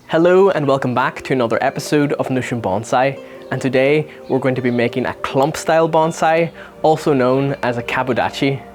Hello and welcome back to another episode of Notion Bonsai, and today we're going to be making a clump style bonsai, also known as a Kabudachi.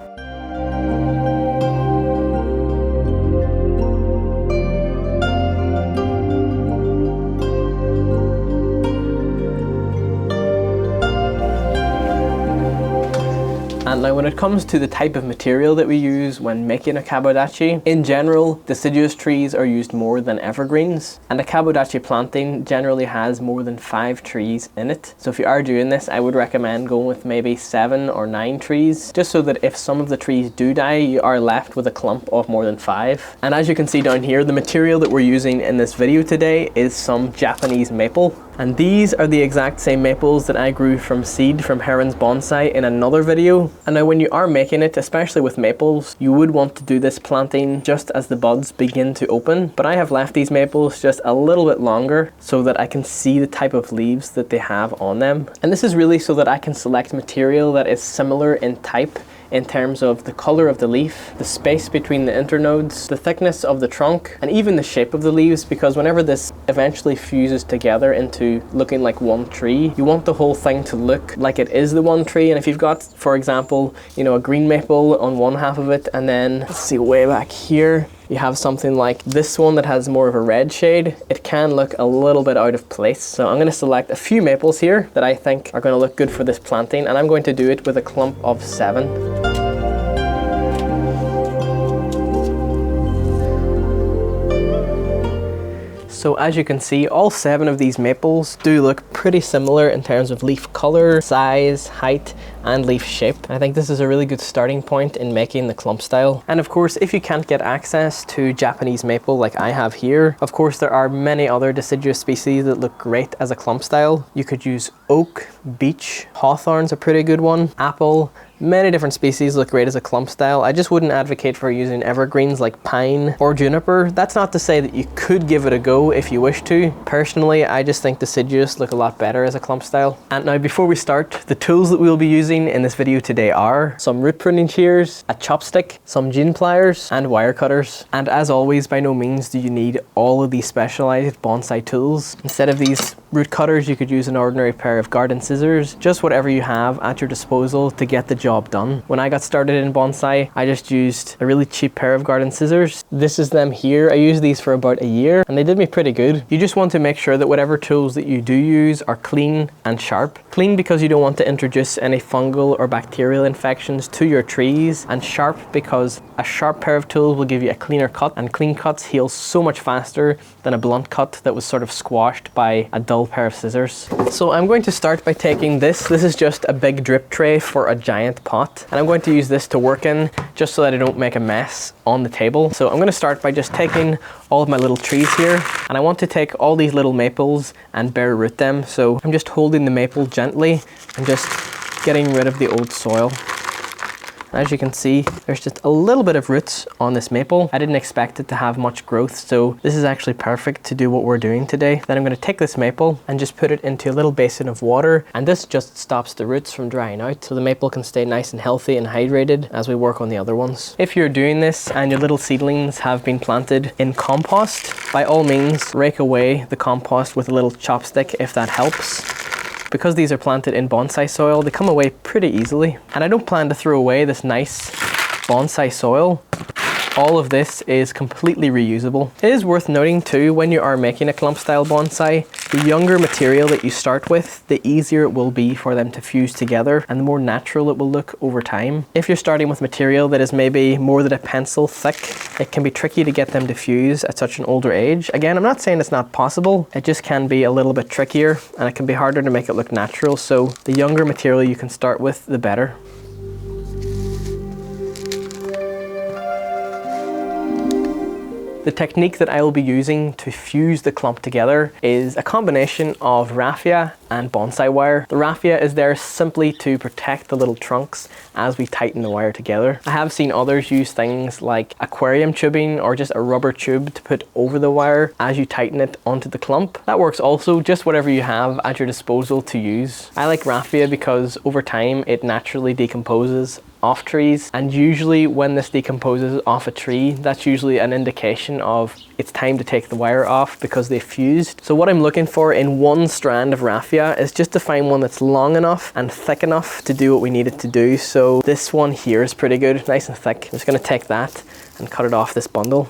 And now when it comes to the type of material that we use when making a Kabudachi, in general, deciduous trees are used more than evergreens. And a Kabudachi planting generally has more than 5 trees in it. So if you are doing this, I would recommend going with maybe 7 or 9 trees, just so that if some of the trees do die, you are left with a clump of more than 5. And as you can see down here, the material that we're using in this video today is some Japanese maple. And these are the exact same maples that I grew from seed from Heron's Bonsai in another video. And now when you are making it, especially with maples, you would want to do this planting just as the buds begin to open. But I have left these maples just a little bit longer so that I can see the type of leaves that they have on them. And this is really so that I can select material that is similar in type, in terms of the color of the leaf, the space between the internodes, the thickness of the trunk, and even the shape of the leaves, because whenever this eventually fuses together into looking like one tree, you want the whole thing to look like it is the one tree. And if you've got, for example, a green maple on one half of it, and then let's see, way back here you have something like this one that has more of a red shade, it can look a little bit out of place. So I'm going to select a few maples here that I think are going to look good for this planting, and I'm going to do it with a clump of 7. So as you can see, all 7 of these maples do look pretty similar in terms of leaf color, size, height, and leaf shape. I think this is a really good starting point in making the clump style. And of course, if you can't get access to Japanese maple like I have here, of course there are many other deciduous species that look great as a clump style. You could use oak, beech, hawthorn's a pretty good one, apple. Many different species look great as a clump style. I just wouldn't advocate for using evergreens like pine or juniper. That's not to say that you could give it a go if you wish to. Personally, I just think deciduous look a lot better as a clump style. And now before we start, the tools that we'll be using in this video today are some root pruning shears, a chopstick, some gene pliers, and wire cutters. And as always, by no means do you need all of these specialized bonsai tools. Instead of these root cutters, you could use an ordinary pair of garden scissors, just whatever you have at your disposal to get the job done. When I got started in bonsai, I just used a really cheap pair of garden scissors. This is them here. I used these for about a year and they did me pretty good. You just want to make sure that whatever tools that you do use are clean and sharp. Clean because you don't want to introduce any fungal or bacterial infections to your trees, and sharp because a sharp pair of tools will give you a cleaner cut, and clean cuts heal so much faster than a blunt cut that was sort of squashed by a dull pair of scissors. So I'm going to start by taking this. This is just a big drip tray for a giant pot, and I'm going to use this to work in just so that I don't make a mess on the table. So I'm going to start by just taking all of my little trees here, and I want to take all these little maples and bare root them. So I'm just holding the maple gently and just getting rid of the old soil. As you can see, there's just a little bit of roots on this maple. I didn't expect it to have much growth, so this is actually perfect to do what we're doing today. Then I'm going to take this maple and just put it into a little basin of water, and this just stops the roots from drying out, so the maple can stay nice and healthy and hydrated as we work on the other ones. If you're doing this and your little seedlings have been planted in compost, by all means rake away the compost with a little chopstick if that helps. Because these are planted in bonsai soil, they come away pretty easily. And I don't plan to throw away this nice bonsai soil. All of this is completely reusable. It is worth noting too, when you are making a clump style bonsai, the younger material that you start with, the easier it will be for them to fuse together and the more natural it will look over time. If you're starting with material that is maybe more than a pencil thick, it can be tricky to get them to fuse at such an older age. Again, I'm not saying it's not possible, it just can be a little bit trickier and it can be harder to make it look natural. So the younger material you can start with, the better. The technique that I will be using to fuse the clump together is a combination of raffia and bonsai wire. The raffia is there simply to protect the little trunks as we tighten the wire together. I have seen others use things like aquarium tubing or just a rubber tube to put over the wire as you tighten it onto the clump. That works also, just whatever you have at your disposal to use. I like raffia because over time it naturally decomposes off trees, and usually when this decomposes off a tree, that's usually an indication of it's time to take the wire off because they've fused. So what I'm looking for in one strand of raffia is just to find one that's long enough and thick enough to do what we need it to do. So this one here is pretty good, nice and thick. I'm just going to take that and cut it off this bundle.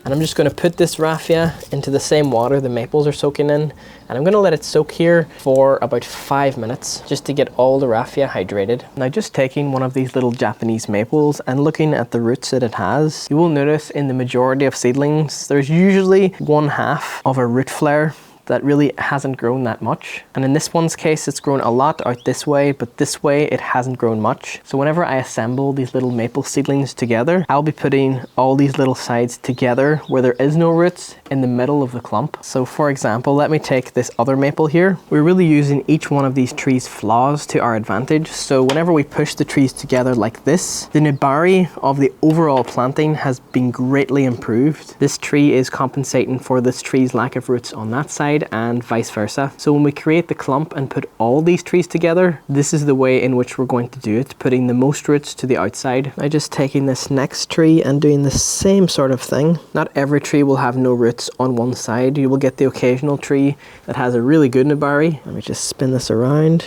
And I'm just going to put this raffia into the same water the maples are soaking in, and I'm going to let it soak here for about 5 minutes just to get all the raffia hydrated. Now, just taking one of these little Japanese maples and looking at the roots that it has, you will notice in the majority of seedlings there's usually 1/2 of a root flare that really hasn't grown that much. And in this one's case, it's grown a lot out this way, but this way it hasn't grown much. So whenever I assemble these little maple seedlings together, I'll be putting all these little sides together where there is no roots in the middle of the clump. So for example, let me take this other maple here. We're really using each one of these trees' flaws to our advantage. So whenever we push the trees together like this, the nibari of the overall planting has been greatly improved. This tree is compensating for this tree's lack of roots on that side, and vice versa. So when we create the clump and put all these trees together, this is the way in which we're going to do it, putting the most roots to the outside. Now just taking this next tree and doing the same sort of thing. Not every tree will have no roots on one side. You will get the occasional tree that has a really good nibari. Let me just spin this around.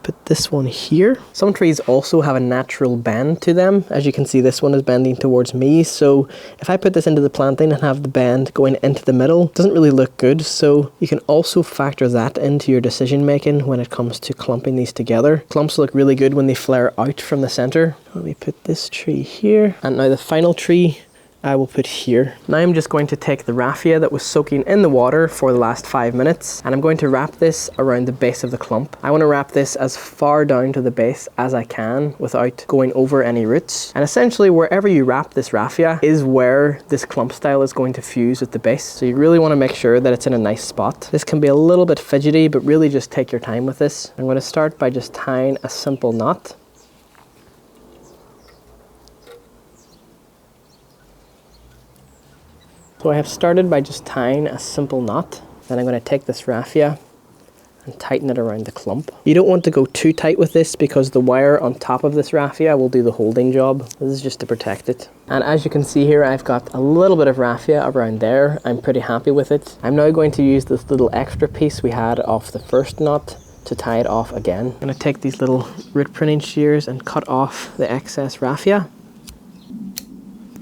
Put this one here. Some trees also have a natural bend to them. As you can see, this one is bending towards me. So if I put this into the planting and have the bend going into the middle, it doesn't really look good. So you can also factor that into your decision making when it comes to clumping these together. Clumps look really good when they flare out from the center. Let me put this tree here. And now the final tree I will put here. Now I'm just going to take the raffia that was soaking in the water for the last 5 minutes, and I'm going to wrap this around the base of the clump. I want to wrap this as far down to the base as I can without going over any roots. And essentially wherever you wrap this raffia is where this clump style is going to fuse with the base. So you really want to make sure that it's in a nice spot. This can be a little bit fidgety, but really just take your time with this. I'm going to start by just tying a simple knot. So I have started by just tying a simple knot. Then I'm going to take this raffia and tighten it around the clump. You don't want to go too tight with this because the wire on top of this raffia will do the holding job. This is just to protect it. And as you can see here, I've got a little bit of raffia around there. I'm pretty happy with it. I'm now going to use this little extra piece we had off the first knot to tie it off again. I'm going to take these little root pruning shears and cut off the excess raffia.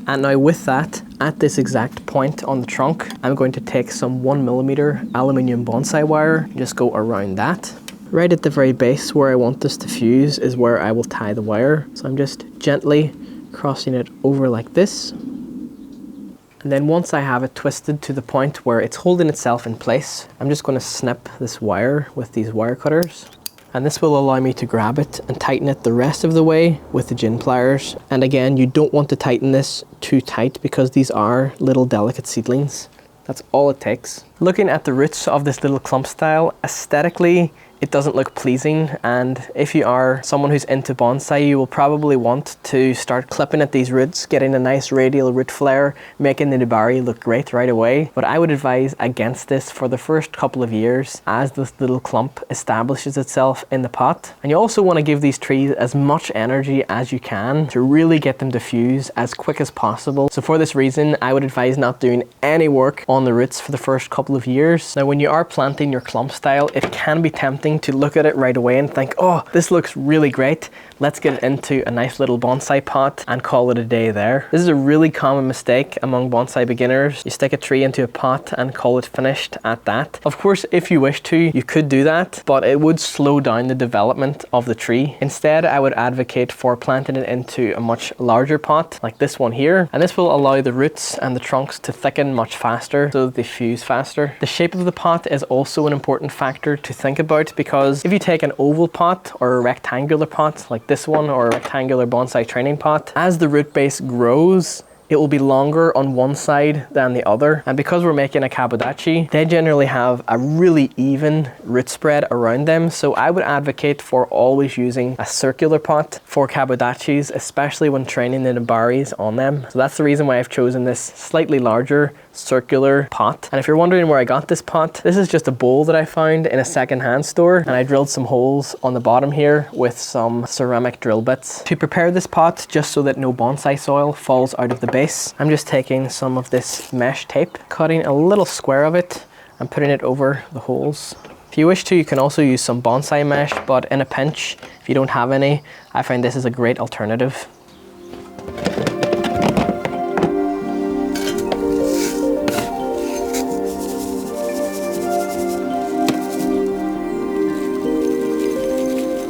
And now with that, at this exact point on the trunk, I'm going to take some 1mm aluminium bonsai wire, and just go around that. Right at the very base where I want this to fuse is where I will tie the wire. So I'm just gently crossing it over like this. And then once I have it twisted to the point where it's holding itself in place, I'm just going to snip this wire with these wire cutters. And this will allow me to grab it and tighten it the rest of the way with the gin pliers. And again, you don't want to tighten this too tight because these are little delicate seedlings. That's all it takes. Looking at the roots of this little clump style, aesthetically, it doesn't look pleasing, and if you are someone who's into bonsai, you will probably want to start clipping at these roots, getting a nice radial root flare, making the nibari look great right away. But I would advise against this for the first couple of years as this little clump establishes itself in the pot. And you also want to give these trees as much energy as you can to really get them to fuse as quick as possible. So for this reason, I would advise not doing any work on the roots for the first couple of years. Now, when you are planting your clump style, it can be tempting to look at it right away and think, oh, this looks really great. Let's get it into a nice little bonsai pot and call it a day there. This is a really common mistake among bonsai beginners. You stick a tree into a pot and call it finished at that. Of course, if you wish to, you could do that, but it would slow down the development of the tree. Instead, I would advocate for planting it into a much larger pot, like this one here, and this will allow the roots and the trunks to thicken much faster so that they fuse faster. The shape of the pot is also an important factor to think about, because if you take an oval pot or a rectangular pot like this one, or a rectangular bonsai training pot, as the root base grows, it will be longer on one side than the other. And because we're making a Kabudachi, they generally have a really even root spread around them. So I would advocate for always using a circular pot for Kabudachis, especially when training the nibaris on them. So that's the reason why I've chosen this slightly larger circular pot. And if you're wondering where I got this pot, this is just a bowl that I found in a second-hand store, and I drilled some holes on the bottom here with some ceramic drill bits to prepare this pot, just so that no bonsai soil falls out of the base, I'm just taking some of this mesh tape, cutting a little square of it and putting it over the holes. If you wish to, you can also use some bonsai mesh, but in a pinch, if you don't have any, I find this is a great alternative.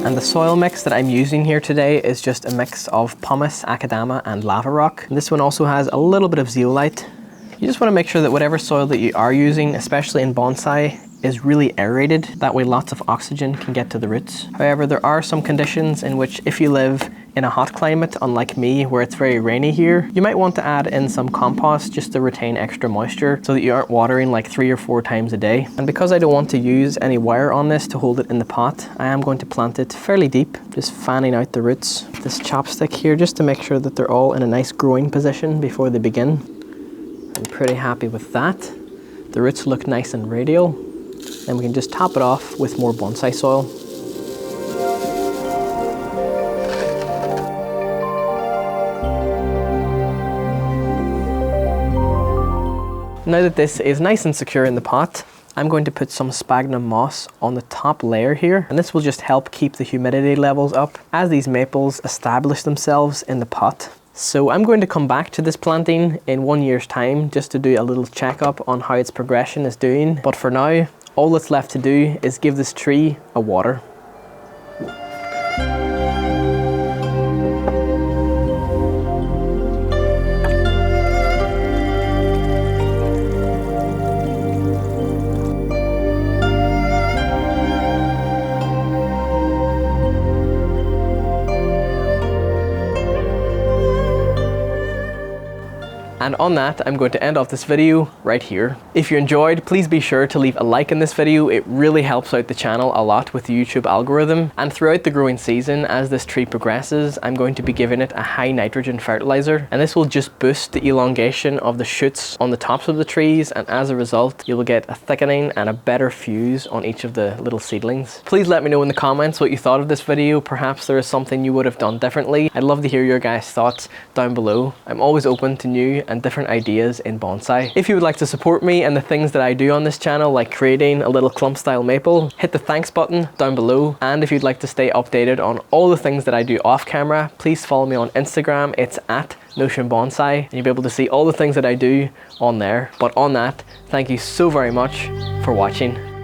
And the soil mix that I'm using here today is just a mix of pumice, akadama and lava rock. And this one also has a little bit of zeolite. You just want to make sure that whatever soil that you are using, especially in bonsai, is really aerated. That way lots of oxygen can get to the roots. However, there are some conditions in which if you live in a hot climate, unlike me, where it's very rainy here, you might want to add in some compost just to retain extra moisture so that you aren't watering like 3 or 4 times a day. And because I don't want to use any wire on this to hold it in the pot, I am going to plant it fairly deep, just fanning out the roots. This chopstick here, just to make sure that they're all in a nice growing position before they begin. I'm pretty happy with that. The roots look nice and radial. Then we can just top it off with more bonsai soil. Now that this is nice and secure in the pot, I'm going to put some sphagnum moss on the top layer here, and this will just help keep the humidity levels up as these maples establish themselves in the pot. So I'm going to come back to this planting in 1 year's time just to do a little checkup on how its progression is doing. But for now, all that's left to do is give this tree a water. And on that, I'm going to end off this video right here. If you enjoyed, please be sure to leave a like in this video. It really helps out the channel a lot with the YouTube algorithm. And throughout the growing season, as this tree progresses, I'm going to be giving it a high nitrogen fertilizer. And this will just boost the elongation of the shoots on the tops of the trees. And as a result, you will get a thickening and a better fuse on each of the little seedlings. Please let me know in the comments what you thought of this video. Perhaps there is something you would have done differently. I'd love to hear your guys' thoughts down below. I'm always open to new and different ideas in bonsai. If you would like to support me and the things that I do on this channel, like creating a little clump style maple, hit the thanks button down below. And if you'd like to stay updated on all the things that I do off camera, please follow me on Instagram. It's @NotionBonsai, and you'll be able to see all the things that I do on there. But on that, thank you so very much for watching.